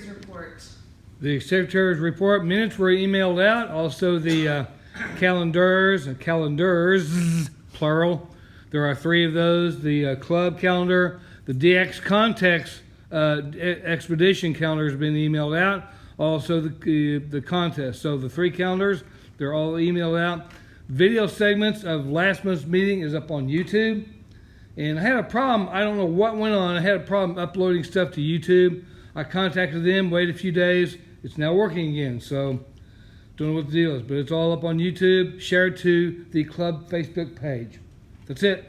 Secretary's report. The Secretary's report minutes were emailed out. Also the calendars, plural. There are 3 of those. The club calendar, the DX Context expedition calendar has been emailed out. Also the contest. So the 3 calendars, they're all emailed out. Video segments of last month's meeting is up on YouTube. And I had a problem. I don't know what went on. I had a problem uploading stuff to YouTube. I contacted them, waited a few days. It's now working again. So don't know what the deal is, but it's all up on YouTube. Shared to the club Facebook page. That's it.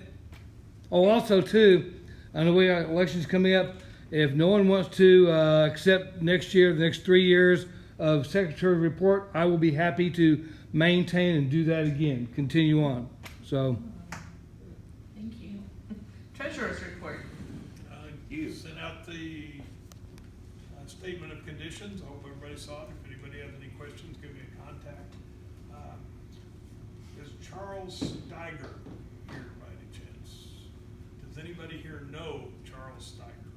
Oh, also too, I know we got elections coming up. If no one wants to accept next year, the next 3 years of Secretary report, I will be happy to maintain and do that again. Continue on. So. Thank you. Treasurer's report. You sent out the statement of conditions. I hope everybody saw it. If anybody has any questions, give me a contact. Is Charles Steiger here by any chance? Does anybody here know Charles Steiger?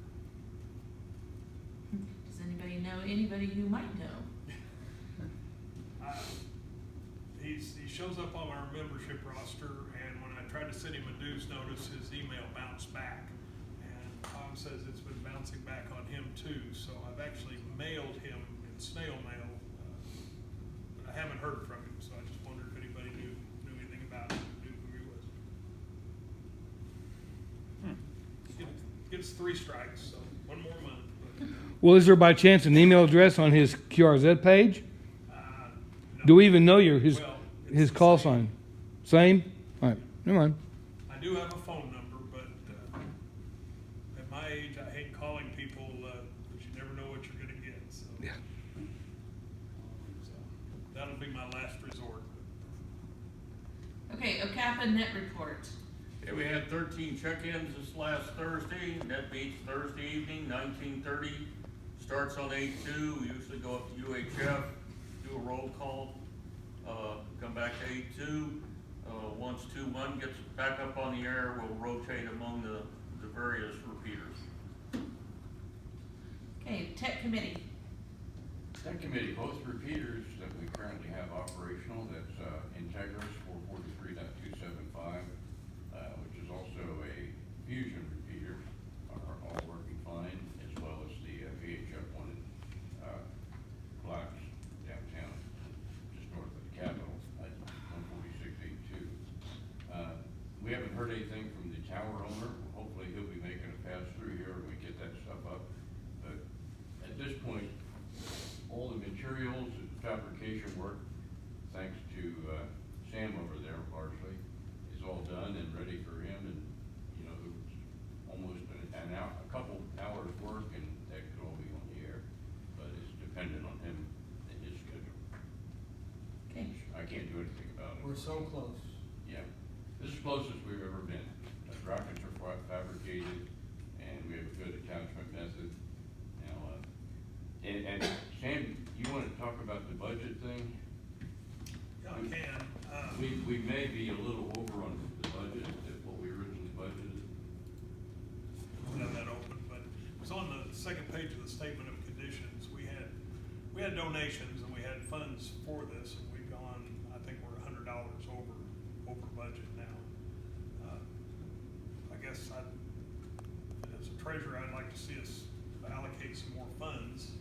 Does anybody know anybody who might know? He shows up on our membership roster, and when I tried to send him a dues notice, his email bounced back. And Tom says it's been bouncing back on him too, so I've actually mailed him in snail mail, but I haven't heard from him, so I just wondered if anybody knew anything about him, knew who he was. Gets 3 strikes, so 1 more month. But, Well, is there by chance an email address on his QRZ page? no. Do we even know his Well, it's the call same. sign? Same? All right, never mind. I do have a phone number, but at my age, I hate calling people, but you never know what you're gonna get, so. Yeah. So, that'll be my last resort. Okay, OCAPA Net Report. Okay, we had 13 check-ins this last Thursday. Net meets Thursday evening, 19:30. Starts on 8-2. We usually go up to UHF, do a roll call, come back to 8-2. Once 2-1 gets back up on the air, we'll rotate among the various repeaters. Okay, Tech Committee. Tech Committee, both repeaters that we currently have operational, that's Integris 443.275, which is also a Fusion repeater, are all working fine, as well as the VHF one in Blacks downtown, just north of the Capitol, at 146.82. We haven't heard anything from the tower owner. Hopefully he'll be making a pass through here and we get that stuff up. But at this point, all the materials and fabrication work, thanks to Sam over there largely, is all done and ready for him. And you know, there was almost a couple hours work, and that could all be on the air. But it's dependent on him and his schedule. Okay. I can't do anything about it. We're so close. Yeah, this is the closest we've ever been. The rockets are fabricated, and we have a good attachment method. Now, and Sam, you want to talk about the budget thing? Yeah, I can. We may be a little over on the budget than what we originally budgeted. I don't have that open, but it was on the second page of the statement of conditions. We had donations and we had funds for this, and we've gone, I think we're $100 over budget now. I guess as a treasurer, I'd like to see us allocate some more funds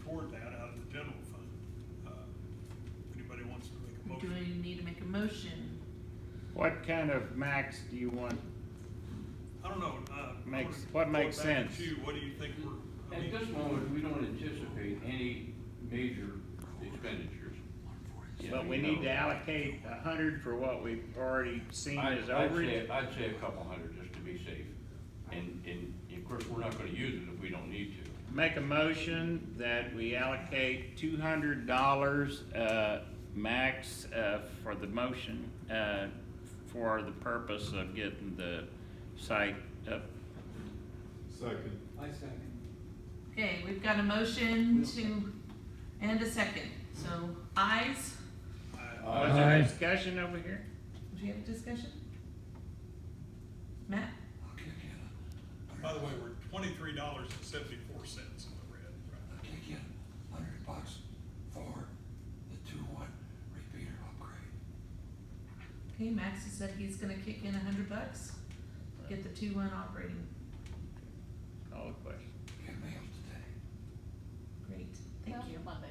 toward that out of the general fund. If anybody wants to make a Do motion. we need to make a motion? What kind of max do you want? I don't know. What makes going back sense? at you, what do you think At this moment, we don't anticipate any major expenditures. Yeah, But we need to allocate 100 for what we've already seen as I'd overage. say a couple hundred just to be safe. And of course, we're not gonna use it if we don't need to. Make a motion that we allocate $200 max for the motion for the purpose of getting the site up. Second. I second. Okay, we've got a motion and a second. So, ayes? Was there discussion over here? Do you have a discussion? Matt? By the way, we're $23.74 in the red. Right? Okay, Max has said he's gonna kick in $100, get the 2-1 operating. Call the question. Great, thank Well, you. Monday.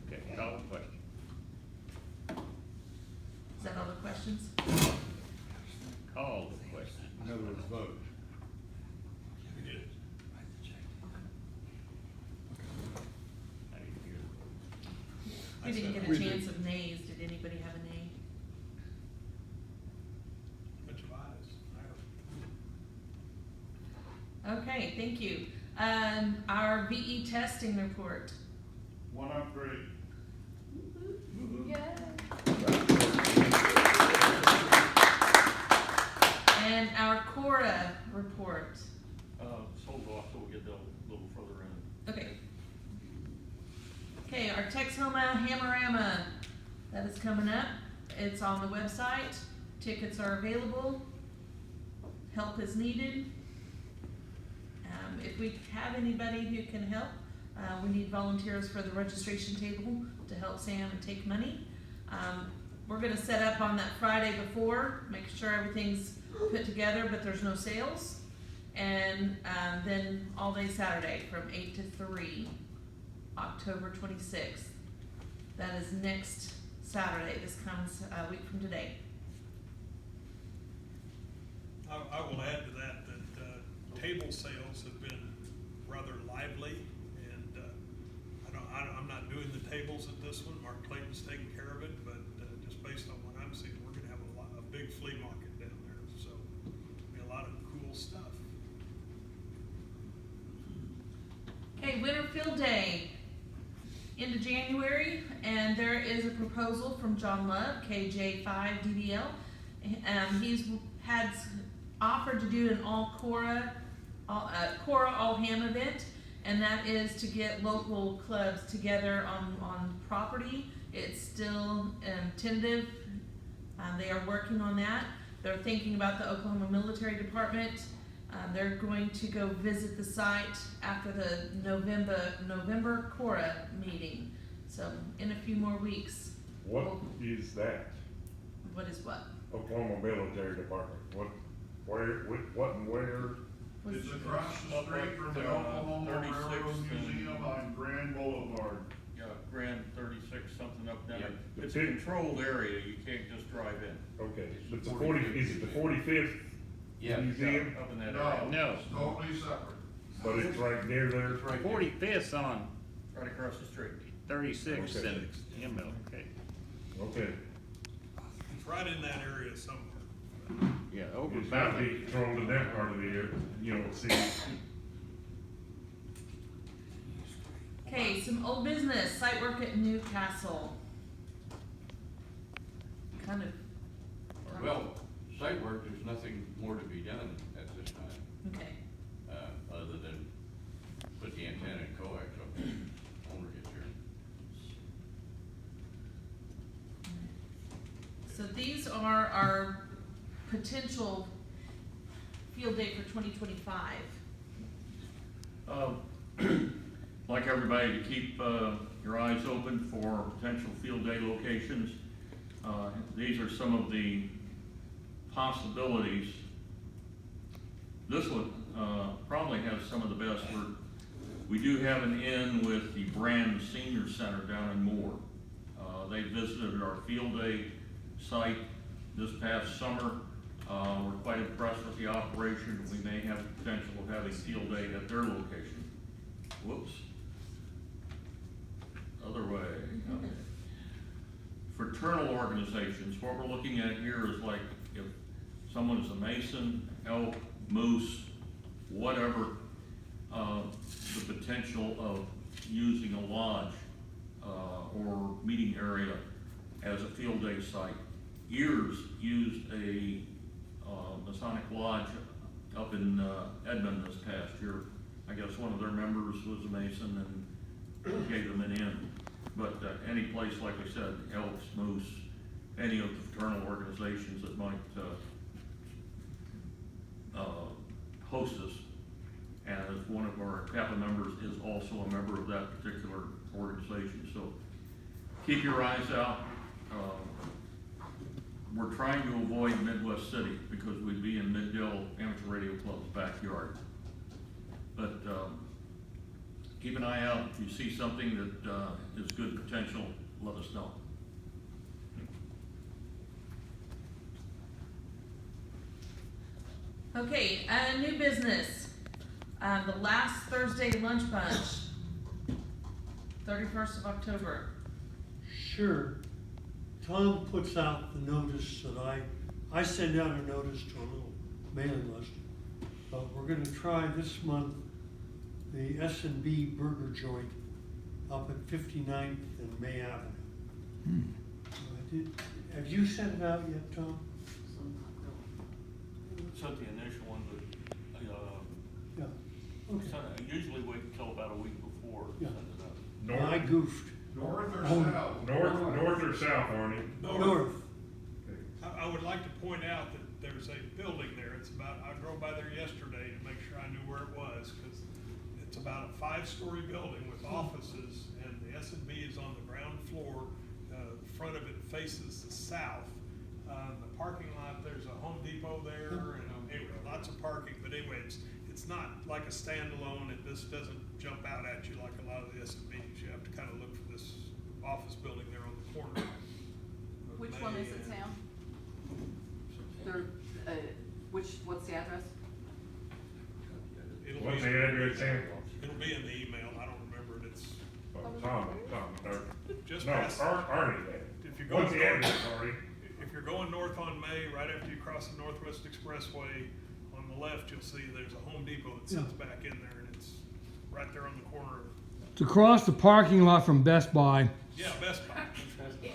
Okay, call the question. Is that all the questions? Call the question. In other words, vote. We did. I didn't hear the vote. We didn't get We a did. chance of nays. Did anybody have a nay? Bunch of ayes. Okay, thank you. Our VE testing report. One upgrade. Yay. And our CORA report. Hold off till we get a little further in. Okay. Okay, our Texoma Hamarama, that is coming up. It's on the website. Tickets are available. Help is needed. If we have anybody who can help, we need volunteers for the registration table to help Sam and take money. We're gonna set up on that Friday before, make sure everything's put together, but there's no sales. And then all day Saturday from 8 to 3, October 26th. That is next Saturday. This comes a week from today. I will add to that, table sales have been rather lively, and, I'm not doing the tables at this one, Mark Clayton's taking care of it, but, just based on what I'm seeing, we're gonna have a big flea market down there, so, be a lot of cool stuff. Okay, Winter Field Day, into January, and there is a proposal from John Love, KJ5 DBL. He's had offered to do an all CORA all ham event, and that is to get local clubs together on property. It's still tentative. They are working on that. They're thinking about the Oklahoma Military Department. They're going to go visit the site after the November CORA meeting. So in a few more weeks. What is that? What is what? Oklahoma Military Department, what and where? Was- It's across the street from the Up, Oklahoma 36th Railroad and- Museum on Grand Boulevard. Yeah, Grand 36, something up there. Yeah. It's a controlled area, you can't just drive in. Okay, but the 40, is it the 45th Yeah. museum? Up in that area. No. It's totally separate. But it's right near there? It's right there. 45th on Right across the street. 36th Okay. and Hemphill, okay. Okay, It's right in that area somewhere. Yeah, over it's not by being controlled in that part of the area, see. Okay, some old business, site work at Newcastle. Kind of. Well, site work, there's nothing more to be done at this time, Okay, other than put the antenna and coax up when owner gets here. so these are our potential field day for 2025. Like everybody, to keep your eyes open for potential field day locations. These are some of the possibilities. This one probably has some of the best. We do have an in with the Brand Senior Center down in Moore. They visited our field day site this past summer. We're quite impressed with the operation. We may have potential of having field day at their location. Whoops. Other way. Okay. Fraternal organizations, what we're looking at here is like if someone is a Mason, elk, moose, whatever, the potential of using a lodge or meeting area as a field day site. Years used a Masonic Lodge up in Edmond this past year. I guess one of their members was a Mason and gave them an in. But any place, like I said, Elks, Moose, any of the fraternal organizations that might host us. And if one of our CAPA members is also a member of that particular organization. So keep your eyes out. We're trying to avoid Midwest City because we'd be in Mid-Dill Amateur Radio Club's backyard. But, keep an eye out. If you see something that, is good potential, let us know. Okay, new business. The last Thursday lunch bunch, 31st of October. Sure. Tom puts out the notice that I send out a notice to a little mailing list. But we're gonna try this month the S&B Burger Joint up at 59th and May Avenue. Have you sent it out yet, Tom? Sent the initial one, but, Yeah. Okay. I usually wait until about a week before to Yeah. send it out. Well, I goofed. North or Oh, south? North or south, Arnie? North. I would like to point out that there's a building there, it's about, I drove by there yesterday to make sure I knew where it was, because it's about a 5-story building with offices, and the S&B is on the ground floor. The front of it faces the south. The parking lot, there's a Home Depot there, and anyway, lots of parking, but anyway, it's not like a standalone, it just doesn't jump out at you like a lot of the S&Bs. You have to kind of look for this office building there on the corner. of Which May one is it, and- Sam? What's the address? It'll What's be- the address, Sam? It'll be in the email, I don't remember it, it's Tom, just no, past. Arnie there. If you're going What's the north, address, Arnie? if you're going north on May, right after you cross the Northwest Expressway, on the left, you'll see there's a Home Depot that sits back in there, and it's right there on the corner of, It's across the parking lot from Best Buy. yeah, Best Buy. Yeah.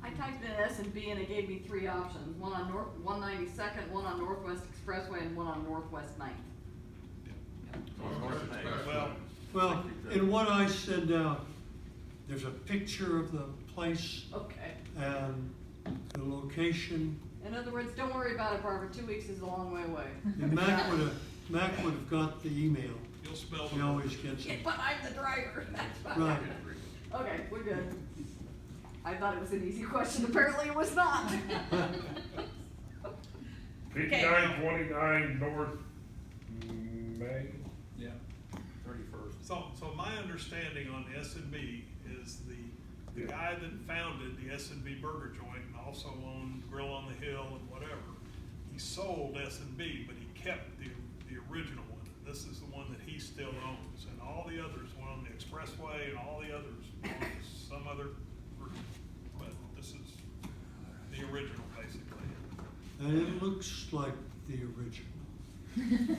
I typed in S&B and it gave me 3 options, one on 192nd, one on Northwest Expressway, and one on Northwest 9th. Well, in what I send out, there's a picture of the place Okay. and the location. In other words, don't worry about it, Barbara, 2 weeks is a long way away. And Mac would have got the email. You'll smell He the, always gets it. But I'm the driver, that's fine. Right. Okay, we're good. I thought it was an easy question, apparently it was not. 5929 North May? Yeah. 31st. so my understanding on the S&B is the guy that founded the S&B Burger Joint and also owned Grill on the Hill and whatever, he sold S&B, but he kept the original one. This is the one that he still owns, and all the others, one on the Expressway and all the others belong to some other group. But this is the original, basically. And it looks like the original.